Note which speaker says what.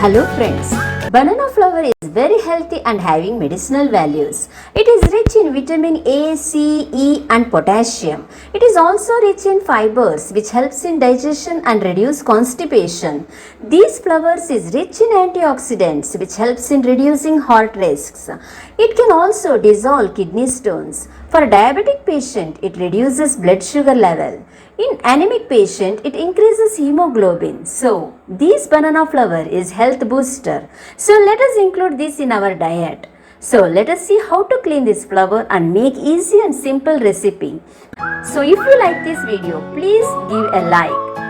Speaker 1: Hello friends, banana flower is very healthy and having medicinal values. It is rich in vitamin A, C, E and potassium. It is also rich in fibers which helps in digestion and reduce constipation. These flowers is rich in antioxidants which helps in reducing heart risks. It can also dissolve kidney stones. For a diabetic patient, it reduces blood sugar level. In anemic patient, it increases hemoglobin. So, this banana flower is health booster. So, let us include this in our diet. So, let us see how to clean this flower and make easy and simple recipe. So, if you like this video, please give a like.